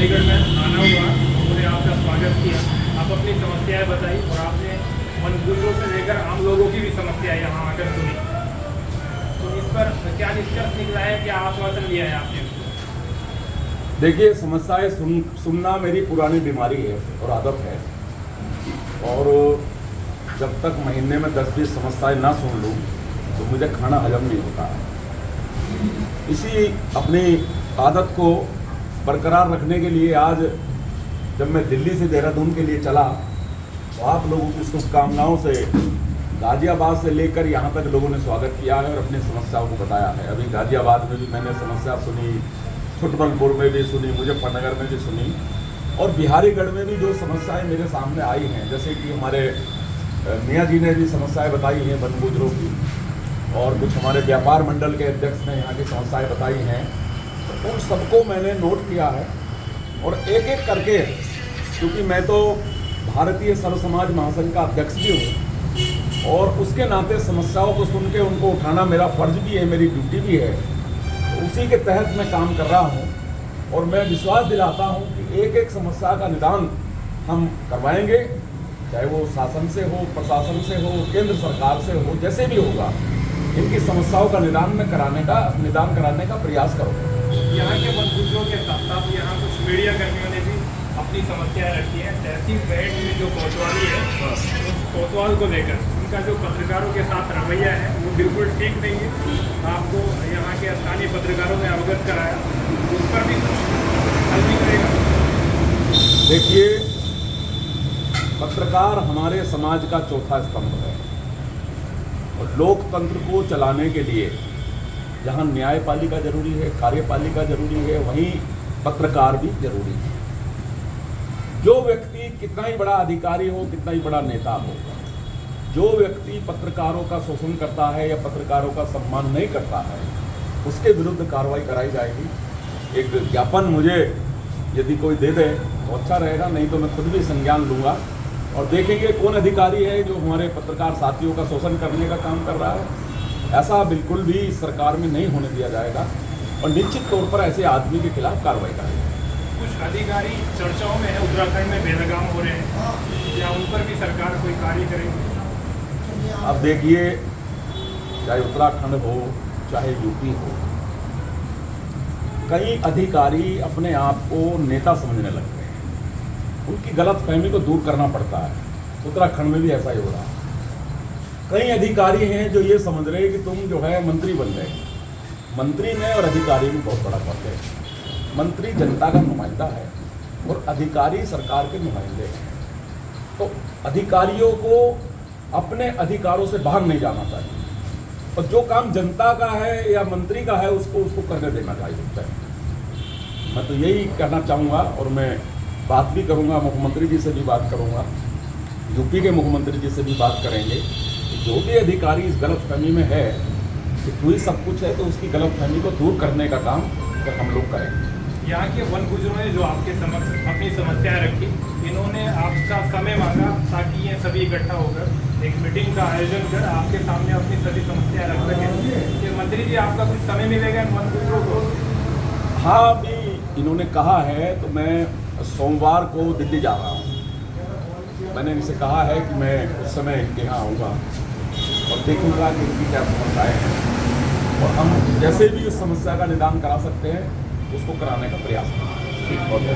बिहारीगढ़ में आना हुआ, उन्होंने आपका स्वागत किया। आप अपनी समस्याएं बताई और आपने मनबूजों से लेकर आम लोगों की भी समस्याएं यहाँ आकर सुनी। तो इस पर क्या निष्कर्ष निकला है, क्या आश्वासन लिया है आपने? देखिए, समस्याएं सुनना मेरी पुरानी बीमारी है और आदत है, और जब तक महीने में 10-20 समस्याएं ना सुन लूँ तो मुझे खाना हजम नहीं होता है। इसी अपनी आदत को बरकरार रखने के लिए आज जब मैं दिल्ली से देहरादून के लिए चला तो आप लोगों की शुभकामनाओं से गाजियाबाद से लेकर यहाँ तक लोगों ने स्वागत किया है और अपनी समस्याओं को बताया है। अभी गाजियाबाद में भी मैंने समस्या सुनी, छुटमलपुर में भी सुनी, मुजफ्फरनगर में भी सुनी, और बिहारीगढ़ में भी जो समस्याएं मेरे सामने आई हैं, जैसे कि हमारे मियाँ जी ने भी समस्याएं बताई हैं वन गुजरों की, और कुछ हमारे व्यापार मंडल के अध्यक्ष ने यहाँ की समस्याएं बताई हैं, तो उन सबको मैंने नोट किया है। और एक एक करके, क्योंकि मैं तो भारतीय सर्व समाज महासंघ का अध्यक्ष भी हूँ और उसके नाते समस्याओं को सुन के उनको उठाना मेरा फर्ज भी है, मेरी ड्यूटी भी है, तो उसी के तहत मैं काम कर रहा हूँ। और मैं विश्वास दिलाता हूँ कि एक एक समस्या का निदान हम करवाएंगे, चाहे वो शासन से हो, प्रशासन से हो, केंद्र सरकार से हो, जैसे भी होगा, इनकी समस्याओं का निदान कराने का प्रयास करूँगा। यहाँ के मनबूजों के साथ साथ यहाँ कुछ मीडिया कर्मियों ने भी अपनी समस्याएं रखी है। तहसील बैठ में जो कोतवाली है, उस कोतवाल को लेकर उनका जो पत्रकारों के साथ रवैया है वो बिल्कुल ठीक नहीं है। आपको यहाँ के स्थानीय पत्रकारों ने अवगत कराया, उस पर भी कुछ हल नहीं करेगा? देखिए, पत्रकार हमारे समाज का चौथा स्तंभ है, और लोकतंत्र को चलाने के लिए जहाँ न्यायपालिका जरूरी है, कार्यपालिका जरूरी है, वहीं पत्रकार भी जरूरी है। जो व्यक्ति कितना ही बड़ा अधिकारी हो, कितना ही बड़ा नेता हो, जो व्यक्ति पत्रकारों का शोषण करता है या पत्रकारों का सम्मान नहीं करता है, उसके विरुद्ध कार्रवाई कराई जाएगी। एक ज्ञापन मुझे यदि कोई दे दे तो अच्छा रहेगा, नहीं तो मैं खुद भी संज्ञान लूँगा और देखेंगे कौन अधिकारी है जो हमारे पत्रकार साथियों का शोषण करने का काम कर रहा है। ऐसा बिल्कुल भी इस सरकार में नहीं होने दिया जाएगा और निश्चित तौर पर ऐसे आदमी के खिलाफ कार्रवाई करेंगे। कुछ अधिकारी चर्चाओं में है, उत्तराखंड में बेलगाम हो रहे हैं, या उन पर भी सरकार कोई कार्य करेगी? अब देखिए, चाहे उत्तराखंड हो चाहे यूपी हो, कई अधिकारी अपने आप को नेता समझने लग गए हैं। उनकी गलतफहमी को दूर करना पड़ता है। उत्तराखंड में भी ऐसा ही हो रहा है। कई अधिकारी हैं जो ये समझ रहे हैं कि तुम जो है मंत्री बन गए। मंत्री में और अधिकारी में बहुत बड़ा फर्क है। मंत्री जनता का नुमाइंदा है और अधिकारी सरकार के नुमाइंदे हैं। तो अधिकारियों को अपने अधिकारों से बाहर नहीं जाना चाहिए, और जो काम जनता का है या मंत्री का है उसको करने देना चाहिए। मैं तो यही कहना चाहूँगा, और मैं बात भी करूँगा, मुख्यमंत्री जी से भी बात करूँगा, यूपी के मुख्यमंत्री जी से भी बात करेंगे। जो भी अधिकारी इस गलतफहमी में है कि तू ही सब कुछ है, तो उसकी गलतफहमी को दूर करने का काम हम लोग करेंगे। यहाँ के वन गुजरों ने जो आपके समक्ष अपनी समस्याएं रखी, इन्होंने आपका समय मांगा ताकि ये सभी इकट्ठा होकर एक मीटिंग का आयोजन कर आपके सामने अपनी सभी समस्याएं रख सकें। कि मंत्री जी, आपका कुछ समय मिलेगा इन वन गुजरों को? हाँ, अभी इन्होंने कहा है, तो मैं सोमवार को दिल्ली जा रहा हूँ। मैंने इनसे कहा है कि मैं उस समय इनके यहाँ आऊँगा और देखूंगा कि इनकी क्या समस्याएं हैं, और हम जैसे भी उस समस्या का निदान करा सकते हैं उसको कराने का प्रयास करेंगे।